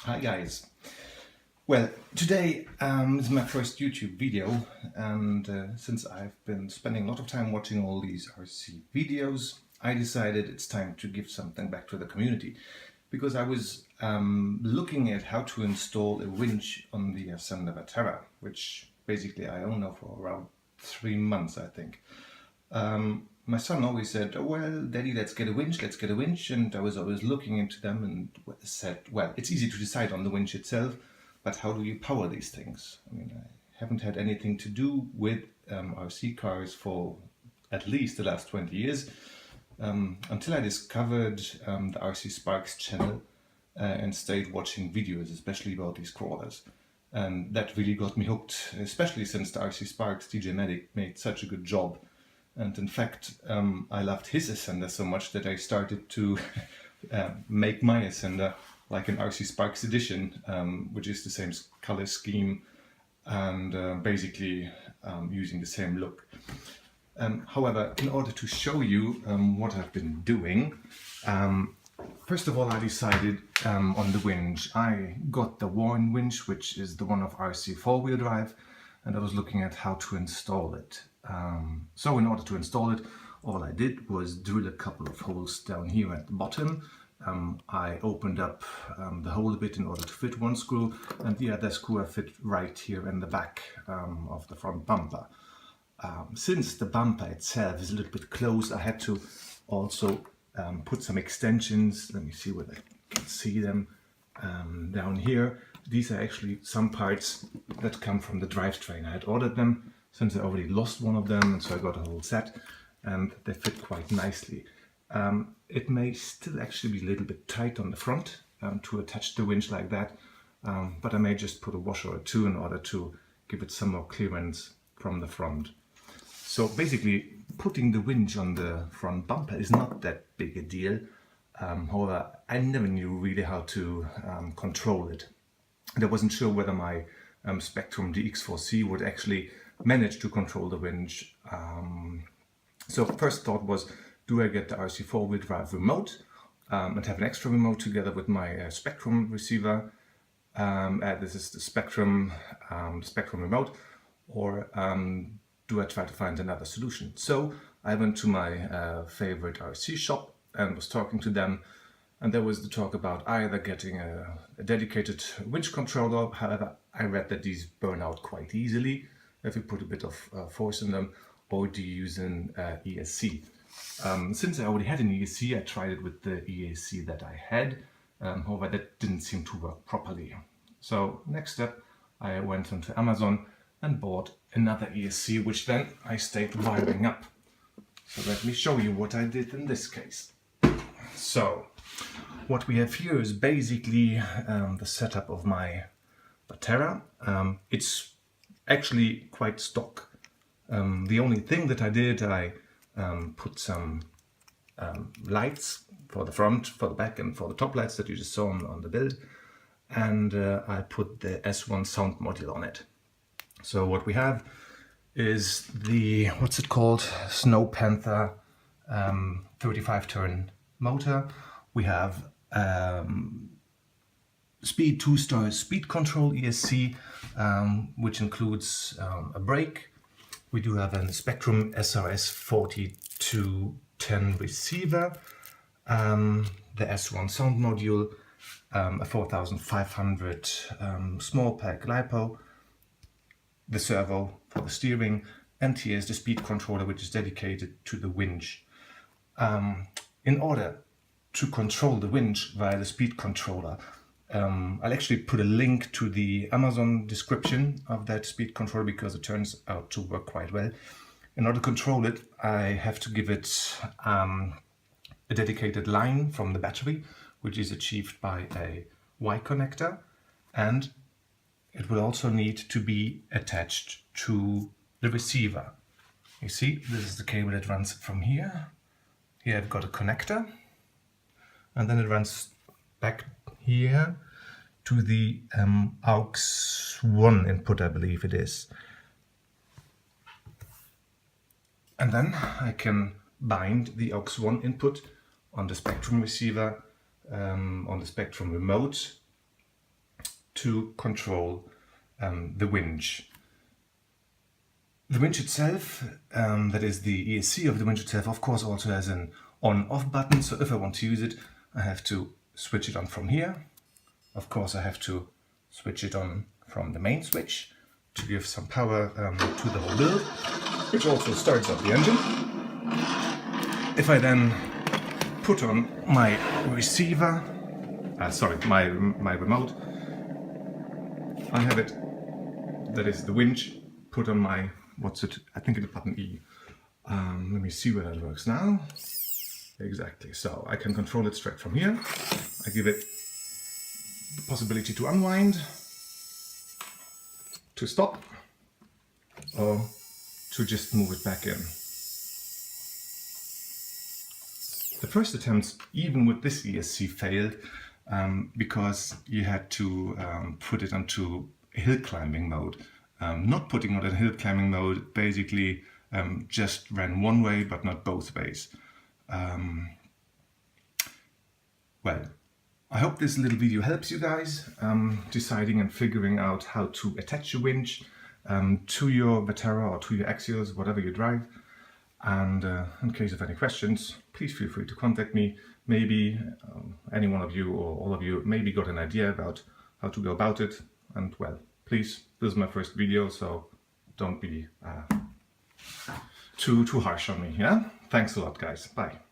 Hi guys. Well, today is my first YouTube video, and since I've been spending a lot of time watching all these RC videos, I decided it's time to give something back to the community, because I was looking at how to install a winch on the Ascender Vaterra, which basically I own now for around 3 months, I think. My son always said, "Oh, well, Daddy, let's get a winch," and I was always looking into them and said, well, it's easy to decide on the winch itself, but how do you power these things? I mean, I haven't had anything to do with RC cars for at least the last 20 years, until I discovered the RC Sparks channel and stayed watching videos, especially about these crawlers. And that really got me hooked, especially since the RC Sparks DJMedic made such a good job. And in fact, I loved his Ascender so much that I started to make my Ascender like an RC Sparks edition, which is the same color scheme and basically using the same look. However, in order to show you what I've been doing, first of all, I decided on the winch. I got the Warren winch, which is the one of RC 4-wheel drive, and I was looking at how to install it. So in order to install it, all I did was drill a couple of holes down here at the bottom. I opened up the hole a bit in order to fit one screw, and the other screw I fit right here in the back of the front bumper. Since the bumper itself is a little bit closed, I had to also put some extensions. Let me see whether I can see them down here. These are actually some parts that come from the drivetrain. I had ordered them since I already lost one of them, and so I got a whole set, and they fit quite nicely. It may still actually be a little bit tight on the front to attach the winch like that, but I may just put a washer or two in order to give it some more clearance from the front. So basically, putting the winch on the front bumper is not that big a deal. However, I never knew really how to control it. And I wasn't sure whether my Spektrum DX4C would actually manage to control the winch. So first thought was, do I get the RC 4-wheel drive remote and have an extra remote together with my Spektrum receiver? This is the Spektrum remote, or do I try to find another solution? So I went to my favorite RC shop and was talking to them, and there was the talk about either getting a dedicated winch controller. However, I read that these burn out quite easily if you put a bit of force in them, or do you use an ESC? Since I already had an ESC, I tried it with the ESC that I had. However, that didn't seem to work properly. So next step, I went onto Amazon and bought another ESC, which then I stayed wiring up. So let me show you what I did in this case. So what we have here is basically the setup of my Vaterra. It's actually quite stock. The only thing that I did, I put some lights for the front, for the back, and for the top lights that you just saw on the build, and I put the S1 sound module on it. So what we have is the, what's it called, Snow Panther 35 turn motor. We have speed 2-star speed control ESC, which includes a brake. We do have a Spektrum SRS4210 receiver, the S1 sound module, a 4500 small pack LiPo, the servo for the steering, and here's the speed controller, which is dedicated to the winch. In order to control the winch via the speed controller, I'll actually put a link to the Amazon description of that speed controller, because it turns out to work quite well. In order to control it, I have to give it a dedicated line from the battery, which is achieved by a Y connector, and it will also need to be attached to the receiver. You see, this is the cable that runs from here. Here I've got a connector, and then it runs back here to the AUX 1 input, I believe it is. And then I can bind the AUX 1 input on the Spektrum receiver, on the Spektrum remote, to control the winch. The winch itself, that is the ESC of the winch itself, of course also has an on-off button, so if I want to use it, I have to switch it on from here. Of course I have to switch it on from the main switch to give some power to the whole build, which also starts up the engine. If I then put on my receiver, my remote, I have it, that is the winch, put on my, I think it's button E. Let me see where that works now. Exactly, so I can control it straight from here. I give it the possibility to unwind, to stop, or to just move it back in. The first attempts, even with this ESC, failed because you had to put it onto hill climbing mode. Not putting it in hill climbing mode basically just ran one way but not both ways. Well, I hope this little video helps you guys deciding and figuring out how to attach your winch to your Vaterra or to your Axios, whatever you drive. And in case of any questions, please feel free to contact me. Maybe any one of you or all of you maybe got an idea about how to go about it. And well, please, this is my first video, so don't be too harsh on me, yeah? Thanks a lot, guys. Bye.